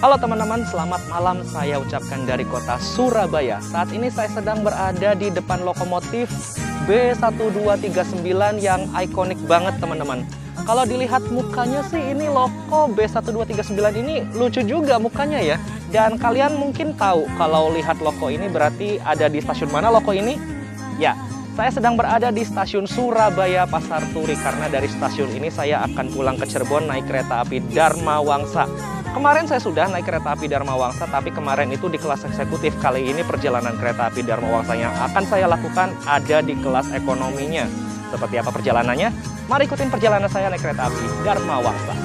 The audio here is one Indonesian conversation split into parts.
Halo teman-teman, selamat malam saya ucapkan dari kota Surabaya. Saat ini saya sedang berada di depan lokomotif B1239 yang ikonik banget teman-teman. Kalau dilihat mukanya sih ini loko B1239 ini lucu juga mukanya ya. Dan kalian mungkin tahu kalau lihat loko ini berarti ada di stasiun mana loko ini? Ya, saya sedang berada di stasiun Surabaya Pasar Turi karena dari stasiun ini saya akan pulang ke Cirebon naik kereta api Dharma Wangsa. Kemarin saya sudah naik kereta api Dharma Wangsa, tapi kemarin itu di kelas eksekutif. Kali ini perjalanan kereta api Dharma Wangsa yang akan saya lakukan ada di kelas ekonominya. Seperti apa perjalanannya? Mari ikutin perjalanan saya naik kereta api Dharma Wangsa.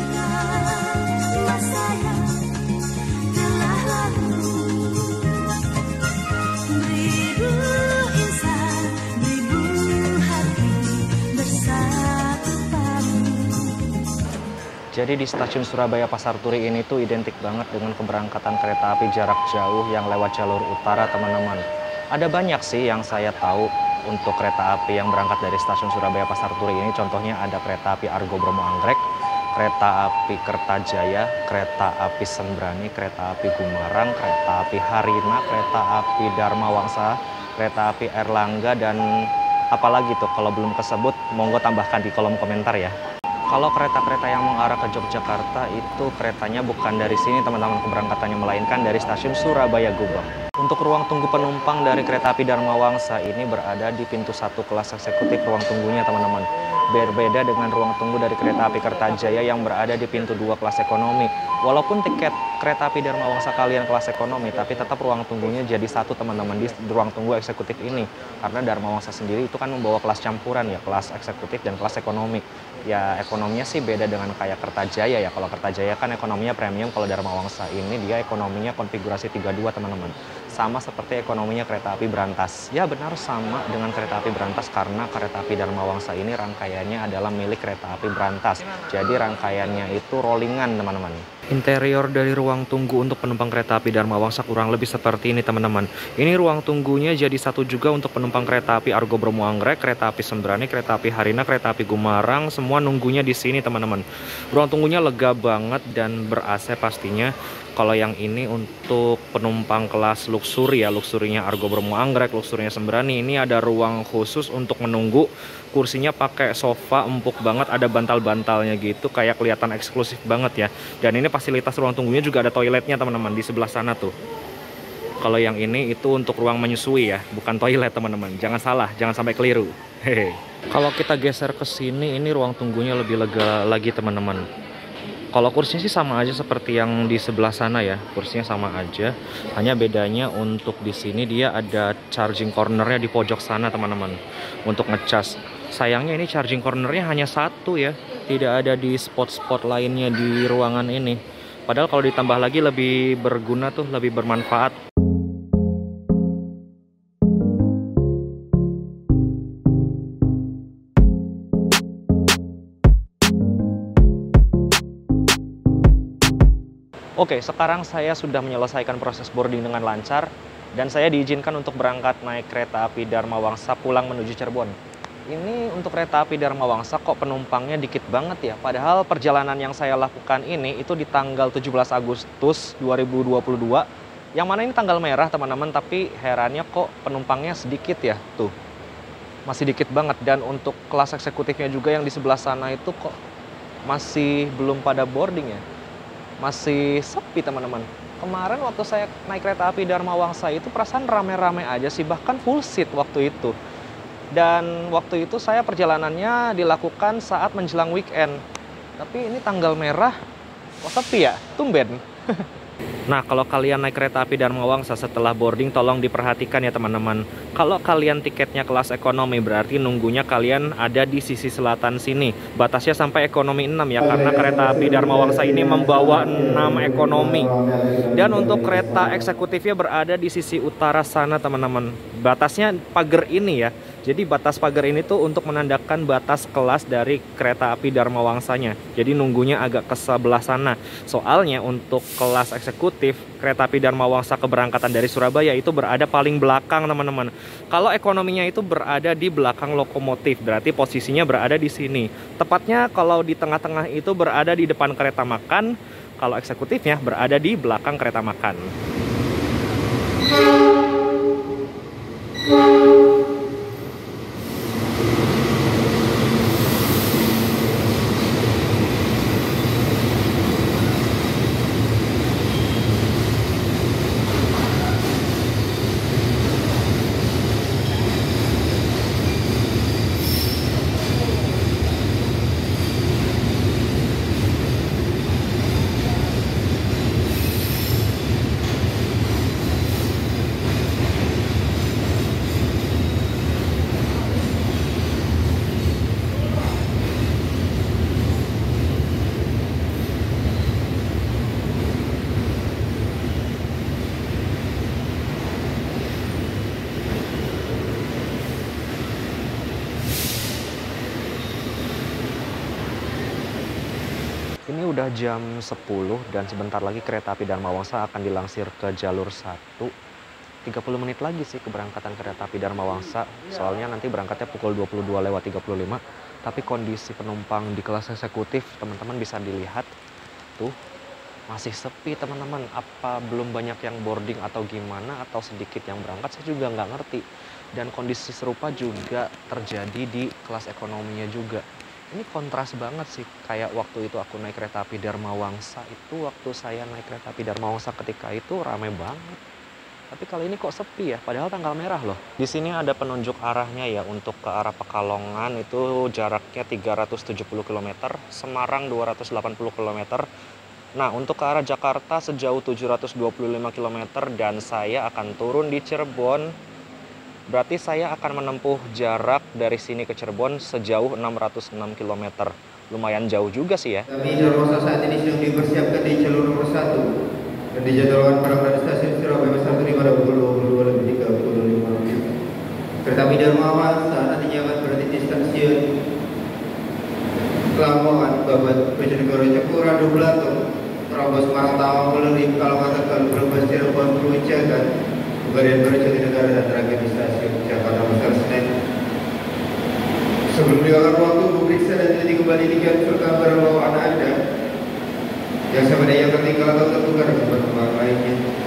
Jadi di stasiun Surabaya Pasar Turi ini tuh identik banget dengan keberangkatan kereta api jarak jauh yang lewat jalur utara teman-teman. Ada banyak sih yang saya tahu untuk kereta api yang berangkat dari stasiun Surabaya Pasar Turi ini. Contohnya ada kereta api Argo Bromo Anggrek, kereta api Kertajaya, kereta api Sembrani, kereta api Gumarang, kereta api Harina, kereta api Dharma Wangsa, kereta api Erlangga, dan apalagi tuh kalau belum kesebut monggo tambahkan di kolom komentar ya. Kalau kereta-kereta yang mengarah ke Yogyakarta itu keretanya bukan dari sini teman-teman keberangkatannya, melainkan dari stasiun Surabaya Gubeng. Untuk ruang tunggu penumpang dari kereta api Dharma Wangsa ini berada di pintu 1 kelas eksekutif ruang tunggunya teman-teman. Berbeda dengan ruang tunggu dari kereta api Kertajaya yang berada di pintu 2 kelas ekonomi. Walaupun tiket kereta api Dharma Wangsa kalian kelas ekonomi, tapi tetap ruang tunggunya jadi satu teman-teman di ruang tunggu eksekutif ini. Karena Dharma Wangsa sendiri itu kan membawa kelas campuran ya, kelas eksekutif dan kelas ekonomi. Ya ekonominya sih beda dengan kayak Kertajaya ya. Kalau Kertajaya kan ekonominya premium, kalau Dharma Wangsa ini dia ekonominya konfigurasi 32 teman-teman. Sama seperti ekonominya kereta api berantas. Ya benar sama dengan kereta api berantas karena kereta api Dharma Wangsa ini rangkaiannya adalah milik kereta api berantas. Jadi rangkaiannya itu rollingan teman-teman. Interior dari ruang tunggu untuk penumpang kereta api Dharma Wangsa kurang lebih seperti ini teman-teman. Ini ruang tunggunya jadi satu juga untuk penumpang kereta api Argo Bromo Anggrek, kereta api Sembrani, kereta api Harina, kereta api Gumarang, semua nunggunya di sini teman-teman. Ruang tunggunya lega banget dan ber-AC pastinya. Kalau yang ini untuk penumpang kelas luxury ya, luxurinya Argo Bromo Anggrek, luxurinya Sembrani, ini ada ruang khusus untuk menunggu. Kursinya pakai sofa empuk banget, ada bantal-bantalnya gitu, kayak kelihatan eksklusif banget ya. Dan ini fasilitas ruang tunggunya juga ada toiletnya teman-teman di sebelah sana tuh. Kalau yang ini itu untuk ruang menyusui ya, bukan toilet teman-teman. Jangan salah, jangan sampai keliru. Hehe. Kalau kita geser ke sini, ini ruang tunggunya lebih lega lagi teman-teman. Kalau kursinya sih sama aja seperti yang di sebelah sana ya, kursinya sama aja. Hanya bedanya untuk di sini dia ada charging cornernya di pojok sana teman-teman untuk ngecas. Sayangnya ini charging cornernya hanya satu ya, tidak ada di spot-spot lainnya di ruangan ini. Padahal kalau ditambah lagi lebih berguna tuh, lebih bermanfaat. Oke, sekarang saya sudah menyelesaikan proses boarding dengan lancar dan saya diizinkan untuk berangkat naik kereta api Dharma Wangsa pulang menuju Cirebon. Ini untuk kereta api Dharma Wangsa kok penumpangnya dikit banget ya. Padahal perjalanan yang saya lakukan ini itu di tanggal 17 Agustus 2022. Yang mana ini tanggal merah teman-teman, tapi herannya kok penumpangnya sedikit ya. Tuh, masih dikit banget. Dan untuk kelas eksekutifnya juga yang di sebelah sana itu kok masih belum pada boarding ya. Masih sepi teman-teman. Kemarin waktu saya naik kereta api Dharma Wangsa itu perasaan rame-rame aja sih, bahkan full seat waktu itu. Dan waktu itu saya perjalanannya dilakukan saat menjelang weekend. Tapi ini tanggal merah, kok sepi ya? Tumben. Nah, kalau kalian naik kereta api Dharma Wangsa setelah boarding tolong diperhatikan ya teman-teman. Kalau kalian tiketnya kelas ekonomi berarti nunggunya kalian ada di sisi selatan sini. Batasnya sampai ekonomi 6 ya, karena kereta api Dharma Wangsa ini membawa 6 ekonomi. Dan untuk kereta eksekutifnya berada di sisi utara sana teman-teman. Batasnya pagar ini ya. Jadi batas pagar ini tuh untuk menandakan batas kelas dari kereta api Dharma Wangsanya. Jadi nunggunya agak ke sebelah sana. Soalnya untuk kelas eksekutif kereta api Dharma Wangsa keberangkatan dari Surabaya itu berada paling belakang teman-teman. Kalau ekonominya itu berada di belakang lokomotif, berarti posisinya berada di sini. Tepatnya kalau di tengah-tengah itu berada di depan kereta makan. kalau eksekutifnya berada di belakang kereta makan. Ini udah jam 10 dan sebentar lagi kereta api Dharma Wangsa akan dilansir ke jalur 1. 30 menit lagi sih keberangkatan kereta api Dharma Wangsa. Soalnya nanti berangkatnya pukul 22:35. Tapi kondisi penumpang di kelas eksekutif, teman-teman bisa dilihat. Tuh, masih sepi teman-teman. Apa belum banyak yang boarding atau gimana, atau sedikit yang berangkat, saya juga nggak ngerti. Dan kondisi serupa juga terjadi di kelas ekonominya juga. Ini kontras banget sih, kayak waktu itu aku naik kereta api Dharma Wangsa itu, waktu saya naik kereta api Dharma Wangsa ketika itu rame banget. Tapi kali ini kok sepi ya, padahal tanggal merah loh. Di sini ada penunjuk arahnya ya, untuk ke arah Pekalongan itu jaraknya 370 km, Semarang 280 km. Nah, untuk ke arah Jakarta sejauh 725 km dan saya akan turun di Cirebon. Berarti saya akan menempuh jarak dari sini ke Cirebon sejauh 606 km. Lumayan jauh juga sih ya. Kami Dharma Wangsa saat ini sedang dipersiapkan di jalur nomor 1 dan dijadwalkan berangkat di stasiun Surabaya Pasarturi pada pukul 22.30. Kereta api Dharma Wangsa nantinya akan berhenti di stasiun Lamongan, Babat, Bojonegoro, Cepura, Doblatung, Terobos, Semarang, Tawang, Meleri, Pekalongan, Tegal, Brebes, Cirebon, Perujagan, Bogor, Jatinegara, dan terakhir di stasiun Jakarta Pasar Senen. Sebelum dilakukan waktu memeriksa dan teliti kembali tiket serta barang bawaan Anda yang sama dengan yang tertinggal atau tertukar di perkembangan lainnya.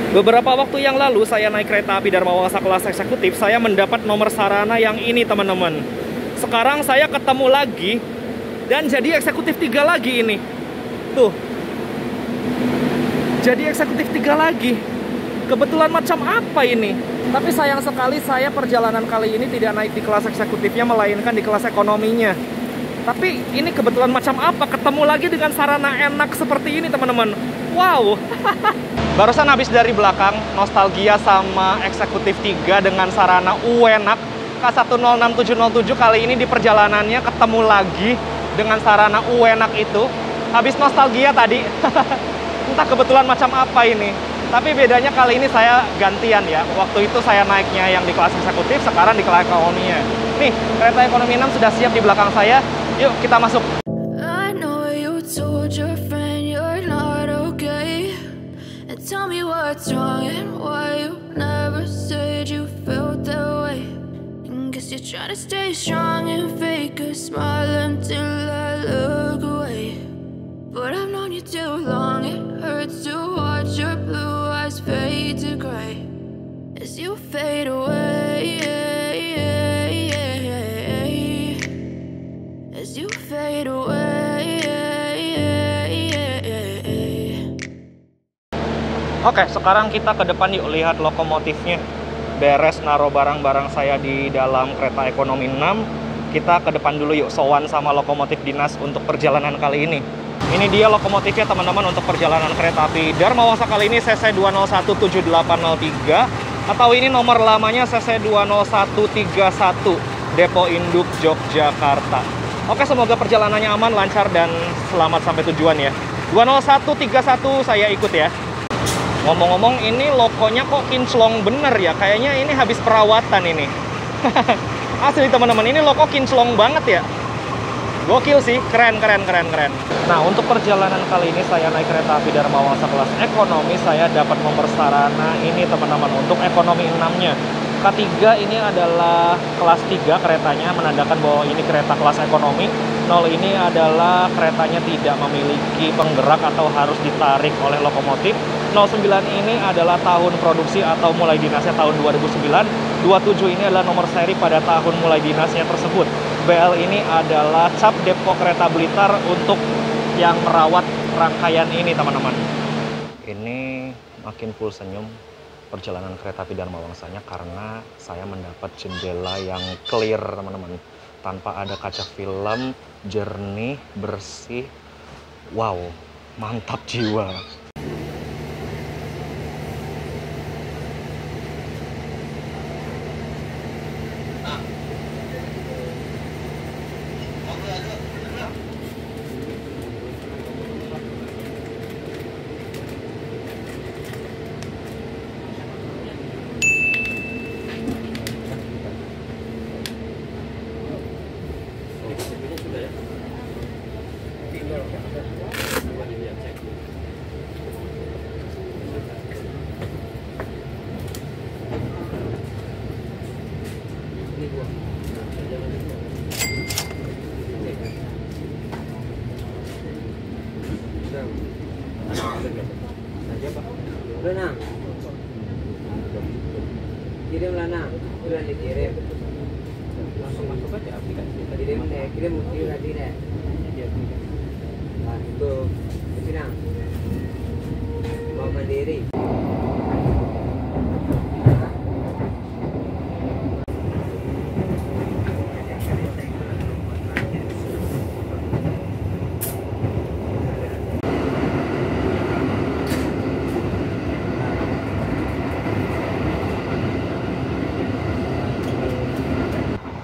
Beberapa waktu yang lalu saya naik kereta api Dharma Wangsa kelas eksekutif, saya mendapat nomor sarana yang ini teman-teman. Sekarang saya ketemu lagi dan jadi eksekutif 3 lagi ini. Tuh. Jadi eksekutif 3 lagi. Kebetulan macam apa ini? Tapi sayang sekali saya perjalanan kali ini tidak naik di kelas eksekutifnya, melainkan di kelas ekonominya. Tapi ini kebetulan macam apa? Ketemu lagi dengan sarana enak seperti ini teman-teman. Wow. Barusan habis dari belakang, nostalgia sama eksekutif 3 dengan sarana UENAK K106-707. Kali ini di perjalanannya ketemu lagi dengan sarana UENAK itu. Habis nostalgia tadi. Entah kebetulan macam apa ini. Tapi bedanya kali ini saya gantian ya. Waktu itu saya naiknya yang di kelas eksekutif, sekarang di kelas ekonominya. Nih, kereta ekonomi 6 sudah siap di belakang saya. Yuk kita masuk. I know you told your friend you're not okay. And tell me what's wrong and why you never said you felt that way. And guess you're trying to stay strong and fake a smile until I look away. But I've known you too long, it hurts to watch your blue eyes fade to gray as you fade away. As you fade away. Oke, sekarang kita ke depan yuk, lihat lokomotifnya. Beres naruh barang-barang saya di dalam kereta ekonomi 6. Kita ke depan dulu yuk, sowan sama lokomotif dinas untuk perjalanan kali ini. Ini dia lokomotifnya teman-teman untuk perjalanan kereta api Dharma Wangsa kali ini, CC 2017803. Atau ini nomor lamanya CC 20131, Depo Induk Yogyakarta. Oke, semoga perjalanannya aman, lancar, dan selamat sampai tujuan ya. 20131 saya ikut ya. Ngomong-ngomong, ini lokonya kok kinclong bener ya. Kayaknya ini habis perawatan ini. Asli teman-teman, ini loko kinclong banget ya. Gokil sih, keren. Nah, untuk perjalanan kali ini saya naik kereta api Dharma Wangsa kelas ekonomi, saya dapat nomor sarana ini teman-teman, untuk ekonomi 6-nya. K3 ini adalah kelas 3 keretanya, menandakan bahwa ini kereta kelas ekonomi. 0 ini adalah keretanya tidak memiliki penggerak atau harus ditarik oleh lokomotif. 09 ini adalah tahun produksi atau mulai dinasnya tahun 2009. 27 ini adalah nomor seri pada tahun mulai dinasnya tersebut. BL ini adalah cap Depo Kereta Blitar untuk yang merawat rangkaian ini teman-teman. Ini makin full senyum perjalanan kereta api Dharma Wangsanya karena saya mendapat jendela yang clear teman-teman, tanpa ada kaca film, jernih, bersih. Wow, mantap jiwa. Udah Nang, kirim lah Nang, udah dikirim. Langsung masuk aja aplikasi. Kirim deh, kirim mesti tadi deh. Nah itu, itu Nang, mau mandiri.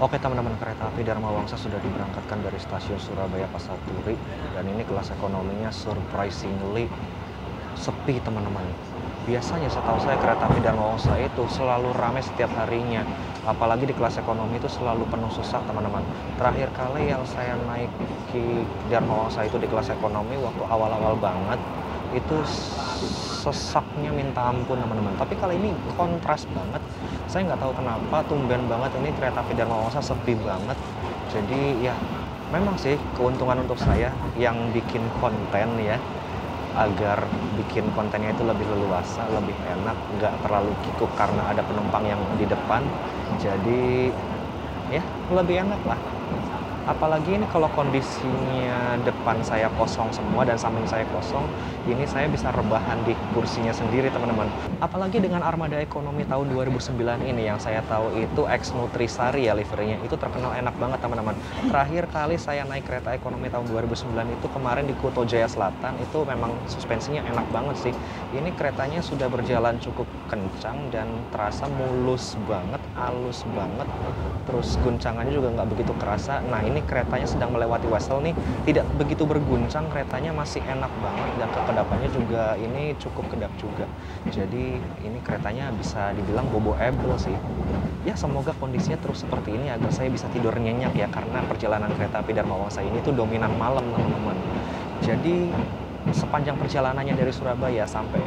Oke teman-teman, kereta api Dharma Wangsa sudah diberangkatkan dari stasiun Surabaya Pasar Turi, dan ini kelas ekonominya surprisingly sepi teman-teman. Biasanya setahu saya kereta api Dharma Wangsa itu selalu ramai setiap harinya, apalagi di kelas ekonomi itu selalu penuh sesak teman-teman. Terakhir kali yang saya naik di Dharma Wangsa itu di kelas ekonomi waktu awal-awal banget, itu sesaknya minta ampun teman-teman. Tapi kali ini kontras banget, saya nggak tahu kenapa tumben banget ini kereta api Dharma Wangsa sepi banget. Jadi ya memang sih keuntungan untuk saya yang bikin konten ya, agar bikin kontennya itu lebih leluasa, lebih enak, nggak terlalu kikuk karena ada penumpang yang di depan. Jadi ya lebih enak lah. Apalagi ini kalau kondisinya depan saya kosong semua dan samping saya kosong, ini saya bisa rebahan di kursinya sendiri teman-teman. Apalagi dengan armada ekonomi tahun 2009 ini, yang saya tahu itu X Nutrisari ya liverynya, itu terkenal enak banget teman-teman. Terakhir kali saya naik kereta ekonomi tahun 2009 itu kemarin di Kuto Jaya Selatan, itu memang suspensinya enak banget sih. Ini keretanya sudah berjalan cukup kencang dan terasa mulus banget, halus banget, terus guncangannya juga nggak begitu kerasa. Nah ini keretanya sedang melewati Wesel nih, tidak begitu berguncang, keretanya masih enak banget, dan kekedapannya juga ini cukup kedap juga. Jadi ini keretanya bisa dibilang bobo-able sih. Ya semoga kondisinya terus seperti ini agar saya bisa tidur nyenyak ya, karena perjalanan kereta api Dharma Wangsa ini tuh dominan malam teman-teman. Jadi sepanjang perjalanannya dari Surabaya sampai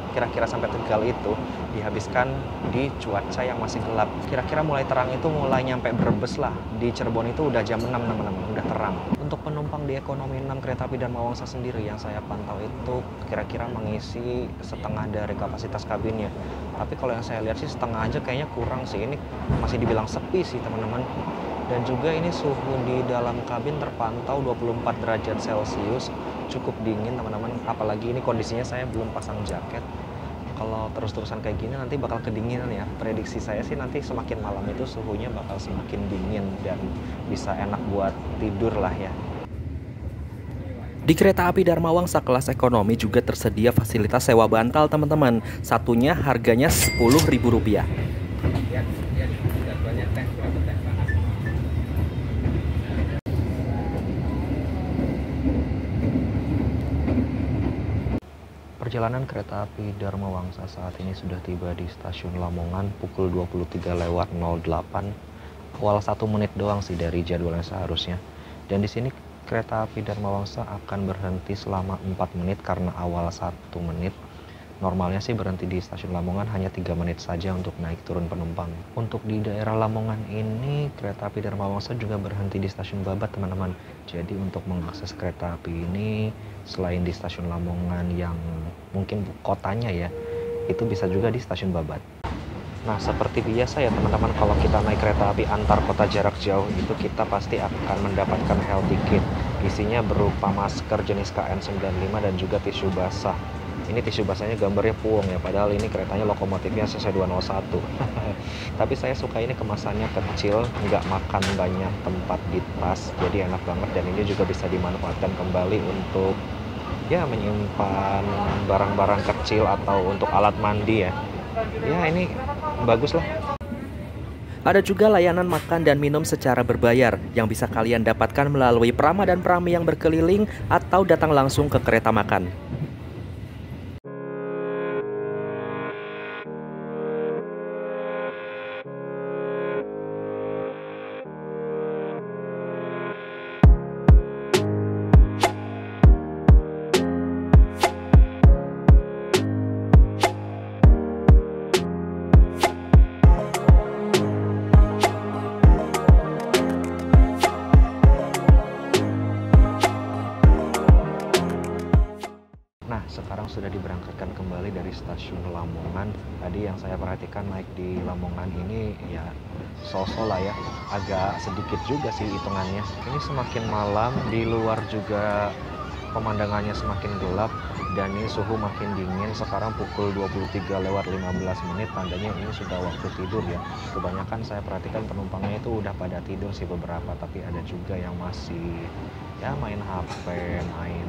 kira-kira sampai Tegal itu dihabiskan di cuaca yang masih gelap. Kira-kira mulai terang itu mulai nyampe Brebes lah. Di Cirebon itu udah jam 6 teman-teman, udah terang. Untuk penumpang di ekonomi 6 kereta api Dharma Wangsa sendiri yang saya pantau itu kira-kira mengisi setengah dari kapasitas kabinnya. Tapi kalau yang saya lihat sih setengah aja kayaknya kurang sih. Ini masih dibilang sepi sih teman-teman. Dan juga ini suhu di dalam kabin terpantau 24 derajat Celcius, cukup dingin teman-teman. Apalagi ini kondisinya saya belum pasang jaket. Kalau terus-terusan kayak gini nanti bakal kedinginan ya. Prediksi saya sih nanti semakin malam itu suhunya bakal semakin dingin dan bisa enak buat tidur lah ya. Di kereta api Dharma Wangsa kelas ekonomi juga tersedia fasilitas sewa bantal teman-teman. Satunya harganya Rp10.000. Perjalanan kereta api Dharma Wangsa saat ini sudah tiba di stasiun Lamongan pukul 23:08. awal 1 menit doang sih dari jadwalnya seharusnya. Dan di sini kereta api Dharma Wangsa akan berhenti selama 4 menit karena awal 1 menit. Normalnya sih berhenti di stasiun Lamongan hanya 3 menit saja untuk naik turun penumpang. Untuk di daerah Lamongan ini, kereta api Dharma Wangsa juga berhenti di stasiun Babat, teman-teman. Jadi untuk mengakses kereta api ini, selain di stasiun Lamongan yang mungkin kotanya ya, itu bisa juga di stasiun Babat. Nah, seperti biasa ya teman-teman, kalau kita naik kereta api antar kota jarak jauh itu kita pasti akan mendapatkan health ticket. Isinya berupa masker jenis KN95 dan juga tisu basah. Ini tisu basahnya gambarnya puong ya, padahal ini keretanya lokomotifnya CC201. Tapi saya suka ini kemasannya kecil, nggak makan banyak tempat di tas, jadi enak banget. Dan ini juga bisa dimanfaatkan kembali untuk ya menyimpan barang-barang kecil atau untuk alat mandi ya. Ya ini bagus lah. Ada juga layanan makan dan minum secara berbayar yang bisa kalian dapatkan melalui Prama dan Prami yang berkeliling atau datang langsung ke kereta makan. Nah, sekarang sudah diberangkatkan kembali dari stasiun Lamongan. Tadi yang saya perhatikan naik di Lamongan ini ya so-so lah ya, agak sedikit juga sih hitungannya. Ini semakin malam, di luar juga pemandangannya semakin gelap dan ini suhu makin dingin. Sekarang pukul 23:15, tandanya ini sudah waktu tidur ya. Kebanyakan saya perhatikan penumpangnya itu udah pada tidur sih beberapa, tapi ada juga yang masih ya main HP, main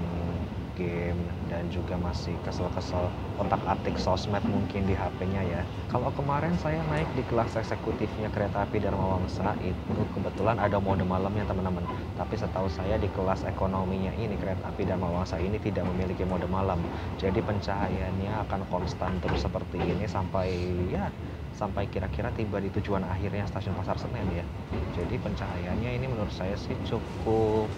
game, dan juga masih kesel-kesel otak-atik sosmed mungkin di HP-nya ya. Kalau kemarin saya naik di kelas eksekutifnya kereta api Dharma Wangsa itu kebetulan ada mode malamnya teman-teman. Tapi setahu saya di kelas ekonominya ini kereta api Dharma Wangsa ini tidak memiliki mode malam. Jadi pencahayaannya akan konstan terus seperti ini sampai kira-kira tiba di tujuan akhirnya stasiun Pasar Senen ya. Jadi pencahayaannya ini menurut saya sih cukup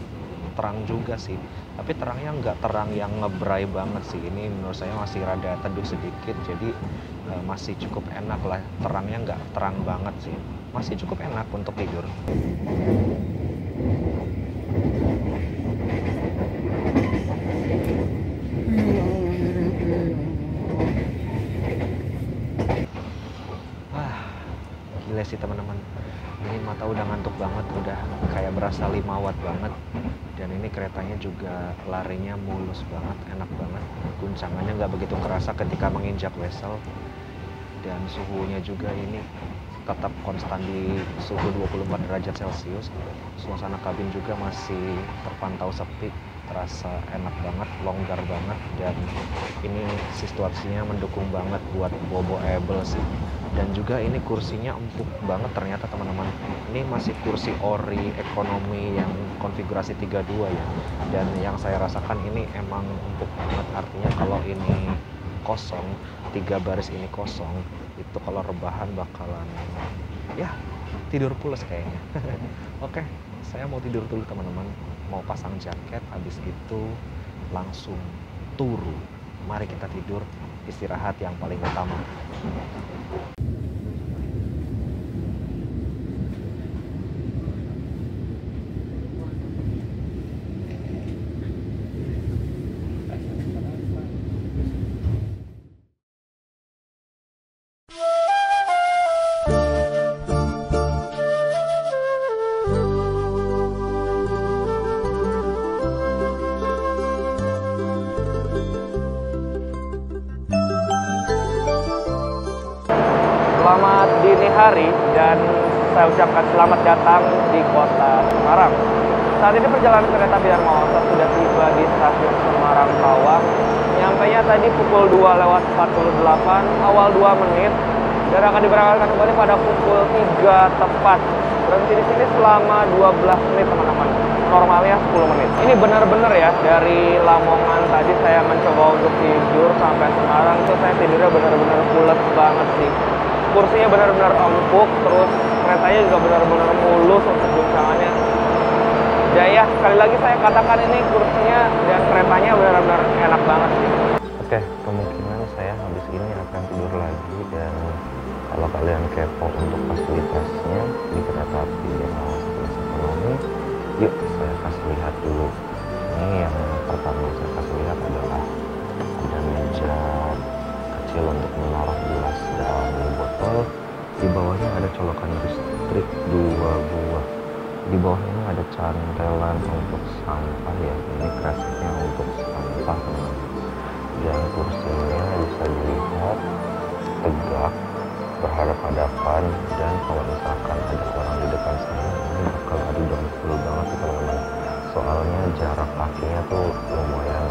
terang juga sih, tapi terangnya nggak terang yang ngebrai banget sih. Ini menurut saya masih rada teduh sedikit, jadi masih cukup enak lah. Terangnya nggak terang banget sih, masih cukup enak untuk tidur. Gila sih teman-teman, ini mata udah ngantuk banget, udah kayak berasa 5 watt banget. Dan ini keretanya juga larinya mulus banget, enak banget. Guncangannya nggak begitu kerasa ketika menginjak wesel. Dan suhunya juga ini tetap konstan di suhu 24 derajat Celcius. Suasana kabin juga masih terpantau sepi, terasa enak banget, longgar banget. Dan ini situasinya mendukung banget buat bobo-able sih. Dan juga ini kursinya empuk banget ternyata teman-teman. Ini masih kursi ori ekonomi yang konfigurasi 32 ya. Dan yang saya rasakan ini emang empuk banget. Artinya kalau ini kosong, 3 baris ini kosong, itu kalau rebahan bakalan ya tidur pules kayaknya. Oke, saya mau tidur dulu teman-teman. Mau pasang jaket, habis itu langsung turu. Mari kita tidur, istirahat yang paling utama. Selamat dini hari dan saya ucapkan selamat datang di kota Semarang. Saat ini perjalanan kereta api Dharma Wangsa sudah tiba di stasiun Semarang Bawang. Nyampainya tadi pukul 2:48, awal 2 menit, dan akan diberangkatkan kembali pada pukul 3 tepat. Berhenti di sini selama 12 menit teman-teman. Normalnya 10 menit. Ini benar-benar ya, dari Lamongan tadi saya mencoba untuk tidur sampai Semarang itu saya tidurnya benar-benar pules banget sih. kursinya benar-benar empuk, terus keretanya juga benar-benar mulus untuk guncangannya. Ya, sekali lagi saya katakan ini kursinya dan keretanya benar-benar enak banget sih. Oke, kemungkinan saya habis ini akan tidur lagi, dan kalau kalian kepo untuk fasilitasnya di kereta api kelas ekonomi, yuk saya kasih lihat dulu. Ini yang pertama saya kasih lihat adalah ada meja kecil untuk menaruh gelas dan botol. Di bawahnya ada colokan listrik 2 buah. Di bawah ini ada cantelan untuk sampah ya. Ini kreseknya untuk sampah teman. Dan kursinya bisa dilihat tegak, berhadapan-hadapan, dan kalau misalkan ada orang di depan sana ini bakal adu dempul banget teman-teman. Soalnya jarak kakinya tuh lumayan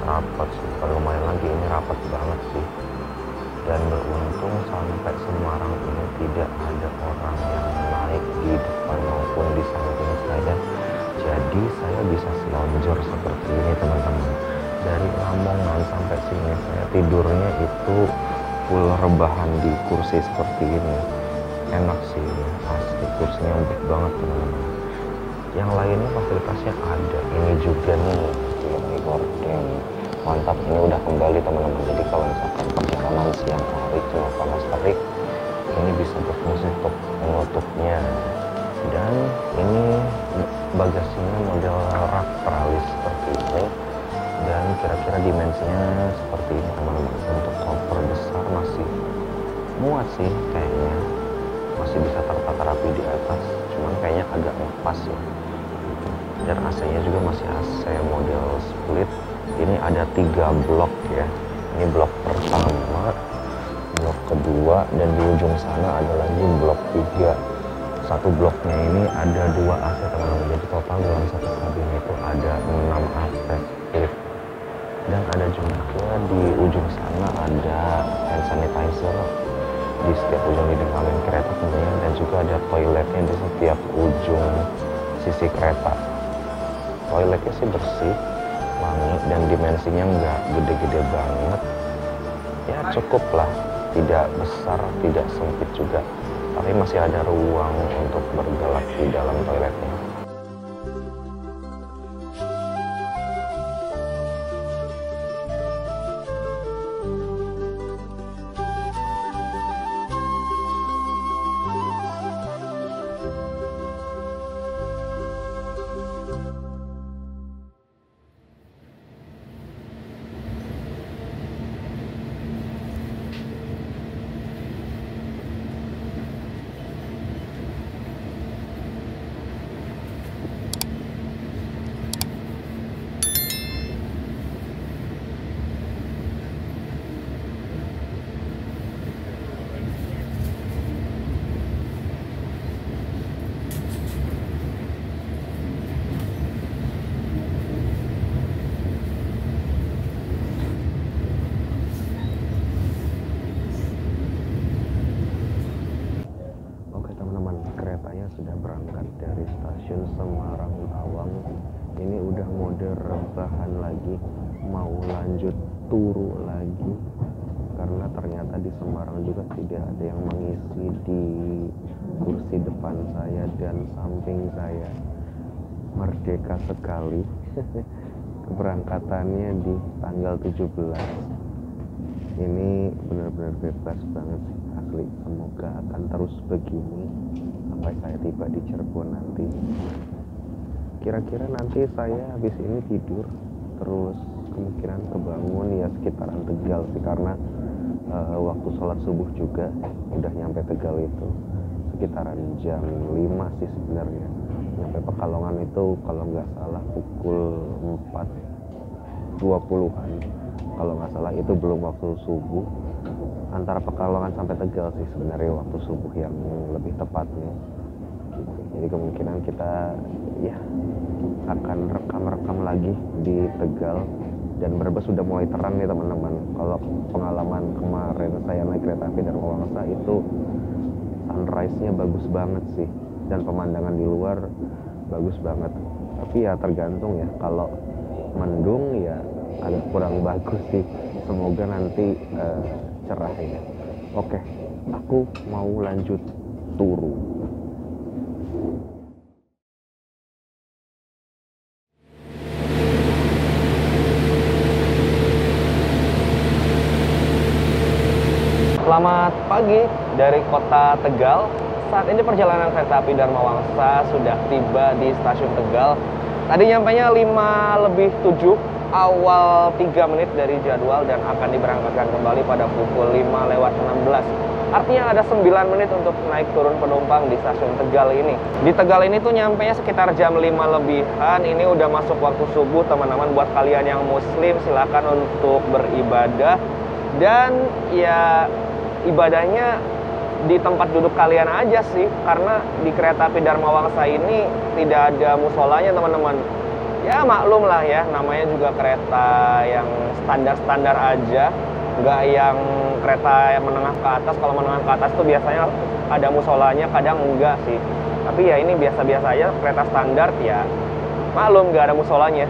rapat sih, bukan lumayan lagi, ini rapat banget sih. Dan beruntung sampai Semarang ini tidak ada orang yang naik di depan maupun di samping saya, jadi saya bisa selonjor seperti ini teman-teman. Dari Lamongan sampai sini saya tidurnya itu full rebahan di kursi seperti ini. Enak sih, asli kursinya empuk banget teman-teman. Yang lainnya fasilitasnya ada, ini juga nih yang gorden. Mantap, ini udah kembali teman-teman. Jadi kalau misalkan perjalanan siang hari cuma panas terik, ini bisa berfungsi untuk menutupnya. Dan ini bagasinya model rak teralis seperti ini, dan kira-kira dimensinya seperti ini teman-teman. Untuk koper besar masih muat sih kayaknya, masih bisa tertata rapi di atas, cuman kayaknya agak ngepas ya. Dan AC-nya juga masih AC model split. Ini ada 3 blok ya. Ini blok pertama, blok kedua, dan di ujung sana ada lagi blok 3. Satu bloknya ini ada 2 AC teman-teman. Jadi total dalam satu kabin itu ada 6 AC split. Dan ada juga di ujung sana ada hand sanitizer di setiap ujung dinding kabin kereta tentunya, dan juga ada toiletnya di setiap ujung sisi kereta. Toiletnya sih bersih, wangi, dan dimensinya nggak gede-gede banget ya, cukup lah, tidak besar tidak sempit juga, tapi masih ada ruang untuk bergelak di dalam toiletnya. Sudah berangkat dari stasiun Semarang Tawang. Ini udah mode rebahan lagi, mau lanjut turu lagi, karena ternyata di Semarang juga tidak ada yang mengisi di kursi depan saya dan samping saya. Merdeka sekali. Keberangkatannya di tanggal 17. Ini benar-benar bebas banget sih, asli. Semoga akan terus begini sampai saya tiba di Cirebon nanti. Kira-kira nanti saya habis ini tidur, terus kemungkinan kebangun ya sekitaran Tegal sih, karena waktu sholat subuh juga udah nyampe Tegal itu sekitaran jam 5 sih sebenarnya. Nyampe Pekalongan itu kalau nggak salah pukul 4.20-an, kalau nggak salah itu belum waktu subuh. Antara Pekalongan sampai Tegal sih sebenarnya waktu subuh yang lebih tepatnya. Jadi kemungkinan kita ya akan rekam-rekam lagi di Tegal. Dan Brebes sudah mulai terang nih teman-teman. Kalau pengalaman kemarin saya naik kereta api dari Wangsa itu sunrise-nya bagus banget sih, dan pemandangan di luar bagus banget. Tapi ya tergantung ya, kalau mendung ya agak kurang bagus sih. Semoga nanti cerah ya. Oke, aku mau lanjut turu. Selamat pagi dari kota Tegal. Saat ini perjalanan kereta api Dharma Wangsa sudah tiba di stasiun Tegal. Tadi nyampainya 5:07, awal 3 menit dari jadwal dan akan diberangkatkan kembali pada pukul 5:16. Artinya ada 9 menit untuk naik turun penumpang di stasiun Tegal ini. Di Tegal ini tuh nyampainya sekitar jam 5 lebihan. Ini udah masuk waktu subuh, teman-teman. Buat kalian yang muslim silakan untuk beribadah. Dan ya ibadahnya di tempat duduk kalian aja sih, karena di kereta api Dharma Wangsa ini tidak ada musolanya, teman-teman. Ya maklum lah ya, namanya juga kereta yang standar-standar aja, nggak yang kereta yang menengah ke atas. Kalau menengah ke atas tuh biasanya ada musolanya, kadang enggak sih. Tapi ya ini biasa-biasa aja, kereta standar ya maklum nggak ada musolanya.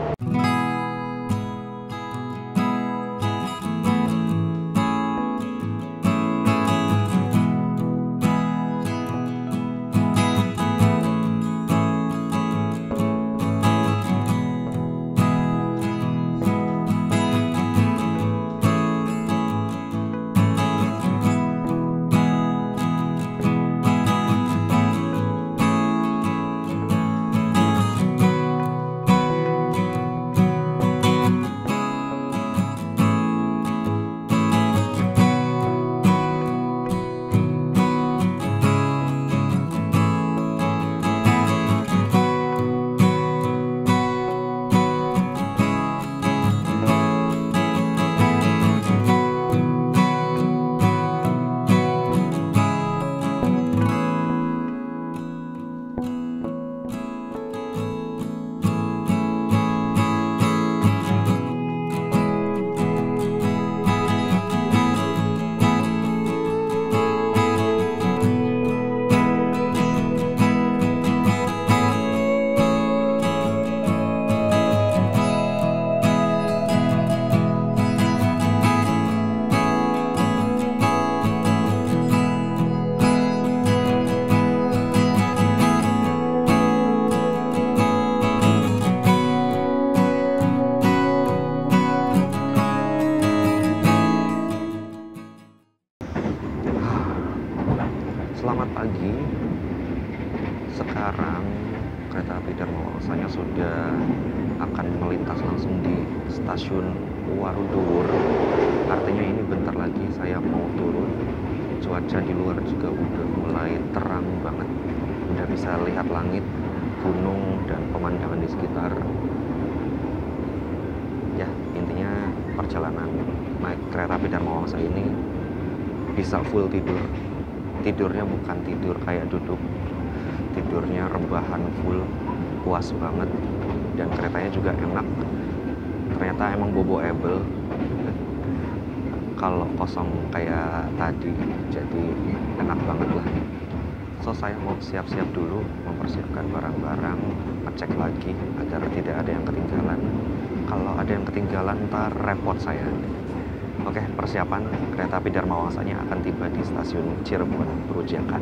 Selamat pagi. Sekarang kereta api Dharma Wangsanya sudah akan melintas langsung di stasiun Warudowur. Artinya ini bentar lagi saya mau turun. Cuaca di luar juga udah mulai terang banget. Udah bisa lihat langit, gunung, dan pemandangan di sekitar. Ya, intinya perjalanan naik kereta api Dharma Wangsa ini bisa full tidur. Tidurnya bukan tidur kayak duduk, tidurnya rebahan full, puas banget, dan keretanya juga enak. Ternyata emang bobo-able, kalau kosong kayak tadi, jadi enak banget lah. So saya mau siap-siap dulu, mempersiapkan barang-barang, ngecek lagi agar tidak ada yang ketinggalan. Kalau ada yang ketinggalan ntar repot saya. Oke, persiapan kereta api Dharma Wangsanya akan tiba di stasiun Cirebon Perujakan.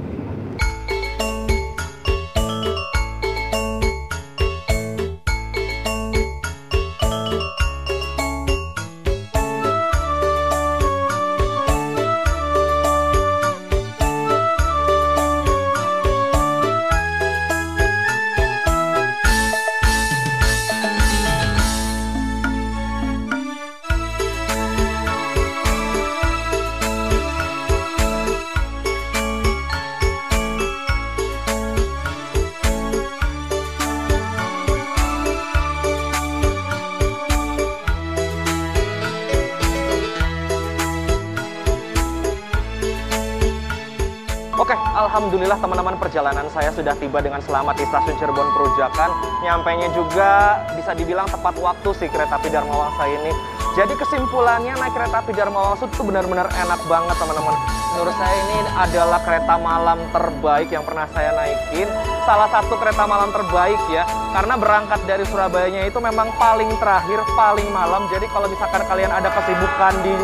Oke, alhamdulillah teman-teman, perjalanan saya sudah tiba dengan selamat di stasiun Cirebon Perujakan. Nyampainya juga bisa dibilang tepat waktu sih kereta api Dharma Wangsa ini. Jadi kesimpulannya naik kereta api Dharma Wangsa itu benar-benar enak banget teman-teman. Menurut saya ini adalah kereta malam terbaik yang pernah saya naikin. Salah satu kereta malam terbaik ya, karena berangkat dari Surabayanya itu memang paling terakhir, paling malam. Jadi kalau misalkan kalian ada kesibukan di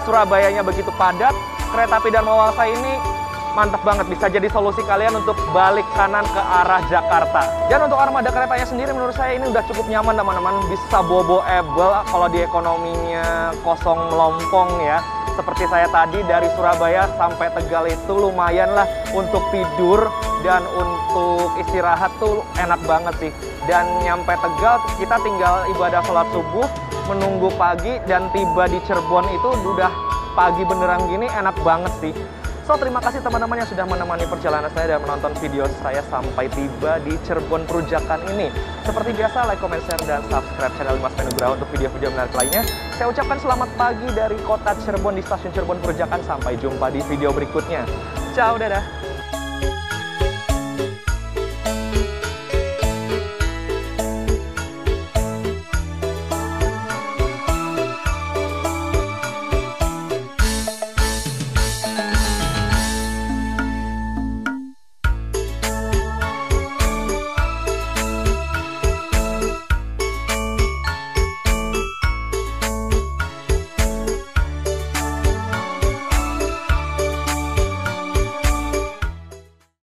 Surabayanya begitu padat, kereta api Dharma Wangsa ini mantap banget, bisa jadi solusi kalian untuk balik kanan ke arah Jakarta. Dan untuk armada keretanya sendiri menurut saya ini udah cukup nyaman teman-teman, bisa bobo-able kalau di ekonominya kosong melompong ya. Seperti saya tadi dari Surabaya sampai Tegal itu lumayan lah untuk tidur dan untuk istirahat tuh enak banget sih. Dan nyampe Tegal kita tinggal ibadah sholat subuh, menunggu pagi, dan tiba di Cirebon itu udah pagi beneran gini, enak banget sih. So, terima kasih teman-teman yang sudah menemani perjalanan saya dan menonton video saya sampai tiba di Cirebon Perujakan ini. Seperti biasa, like, comment, share, dan subscribe channel Dimas Nugraha untuk video-video menarik lainnya. Saya ucapkan selamat pagi dari kota Cirebon di stasiun Cirebon Perujakan. Sampai jumpa di video berikutnya. Ciao, dadah!